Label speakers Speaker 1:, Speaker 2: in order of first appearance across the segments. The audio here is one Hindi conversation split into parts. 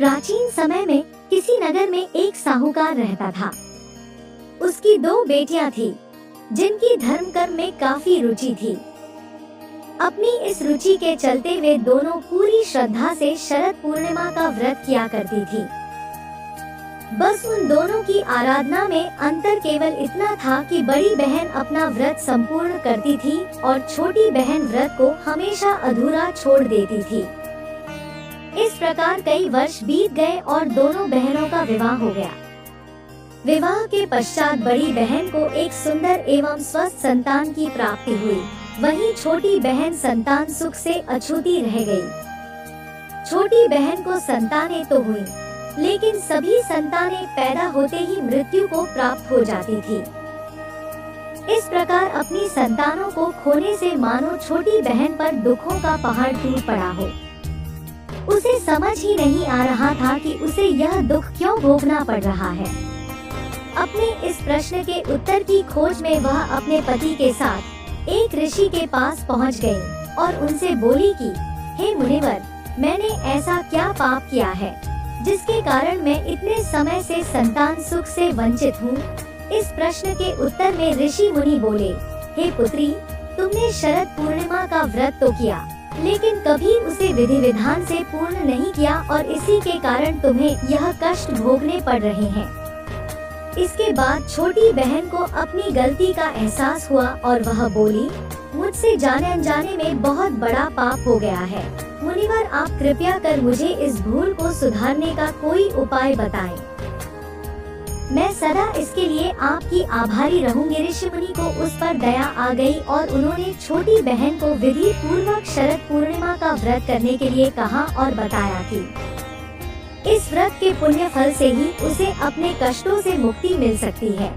Speaker 1: प्राचीन समय में किसी नगर में एक साहूकार रहता था। उसकी दो बेटियां थी जिनकी धर्म कर्म में काफी रुचि थी। अपनी इस रुचि के चलते वे दोनों पूरी श्रद्धा से शरद पूर्णिमा का व्रत किया करती थी। बस उन दोनों की आराधना में अंतर केवल इतना था कि बड़ी बहन अपना व्रत संपूर्ण करती थी और छोटी बहन व्रत को हमेशा अधूरा छोड़ देती थी। इस प्रकार कई वर्ष बीत गए और दोनों बहनों का विवाह हो गया। विवाह के पश्चात बड़ी बहन को एक सुंदर एवं स्वस्थ संतान की प्राप्ति हुई, वहीं छोटी बहन संतान सुख से अछूती रह गई। छोटी बहन को संतानें तो हुई, लेकिन सभी संतानें पैदा होते ही मृत्यु को प्राप्त हो जाती थी। इस प्रकार अपनी संतानों को खोने से मानो छोटी बहन पर दुखों का पहाड़ टूट पड़ा हो। उसे समझ ही नहीं आ रहा था कि उसे यह दुख क्यों भोगना पड़ रहा है। अपने इस प्रश्न के उत्तर की खोज में वह अपने पति के साथ एक ऋषि के पास पहुंच गई और उनसे बोली कि हे मुनिवर, मैंने ऐसा क्या पाप किया है जिसके कारण मैं इतने समय से संतान सुख से वंचित हूँ। इस प्रश्न के उत्तर में ऋषि मुनि बोले, हे पुत्री, तुमने शरद पूर्णिमा का व्रत तो किया, लेकिन कभी उसे विधि विधान से पूर्ण नहीं किया और इसी के कारण तुम्हें यह कष्ट भोगने पड़ रहे हैं। इसके बाद छोटी बहन को अपनी गलती का एहसास हुआ और वह बोली, मुझसे जाने अनजाने में बहुत बड़ा पाप हो गया है। मुनिवर, आप कृपया कर मुझे इस भूल को सुधारने का कोई उपाय बताएं। मैं सदा इसके लिए आपकी आभारी रहूंगी। ऋषि मुनि को उस पर दया आ गई और उन्होंने छोटी बहन को विधि पूर्वक शरद पूर्णिमा का व्रत करने के लिए कहा और बताया कि इस व्रत के पुण्य फल से ही उसे अपने कष्टों से मुक्ति मिल सकती है।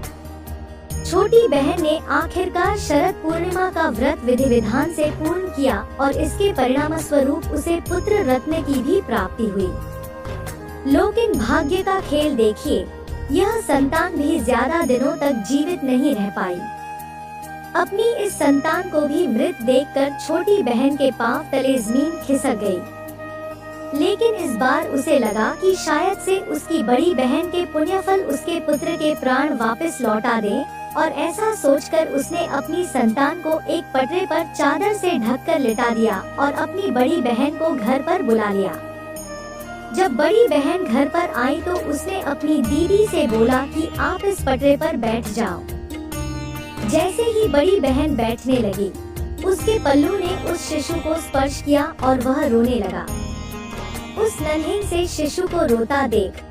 Speaker 1: छोटी बहन ने आखिरकार शरद पूर्णिमा का व्रत विधि विधान से पूर्ण किया और इसके परिणाम स्वरूप उसे पुत्र रत्न की भी प्राप्ति हुई। लेकिन भाग्य का खेल देखिए, यह संतान भी ज्यादा दिनों तक जीवित नहीं रह पाई। अपनी इस संतान को भी मृत देखकर छोटी बहन के पांव तले जमीन खिसक गई। लेकिन इस बार उसे लगा कि शायद से उसकी बड़ी बहन के पुण्यफल उसके पुत्र के प्राण वापस लौटा दे, और ऐसा सोचकर उसने अपनी संतान को एक पटरे पर चादर से ढककर लिटा दिया और अपनी बड़ी बहन को घर पर बुला लिया। जब बड़ी बहन घर पर आई तो उसने अपनी दीदी से बोला कि आप इस पटरे पर बैठ जाओ। जैसे ही बड़ी बहन बैठने लगी, उसके पल्लू ने उस शिशु को स्पर्श किया और वह रोने लगा। उस नन्हे से शिशु को रोता देख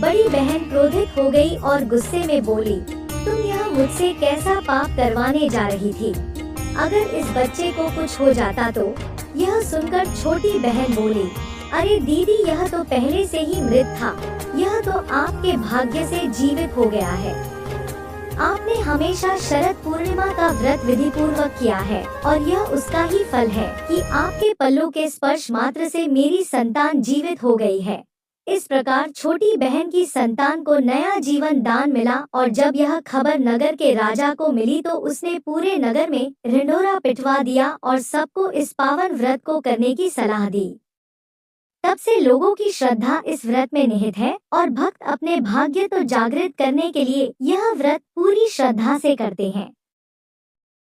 Speaker 1: बड़ी बहन क्रोधित हो गई और गुस्से में बोली, तुम यह मुझसे कैसा पाप करवाने जा रही थी? अगर इस बच्चे को कुछ हो जाता तो? यह सुनकर छोटी बहन बोली, अरे दीदी, यह तो पहले से ही मृत था, यह तो आपके भाग्य से जीवित हो गया है। आपने हमेशा शरद पूर्णिमा का व्रत विधि पूर्वक किया है और यह उसका ही फल है कि आपके पल्लों के स्पर्श मात्र से मेरी संतान जीवित हो गई है। इस प्रकार छोटी बहन की संतान को नया जीवन दान मिला और जब यह खबर नगर के राजा को मिली तो उसने पूरे नगर में ढिंढोरा पिटवा दिया और सबको इस पावन व्रत को करने की सलाह दी। तब से लोगों की श्रद्धा इस व्रत में निहित है और भक्त अपने भाग्य को जागृत करने के लिए यह व्रत पूरी श्रद्धा से करते हैं।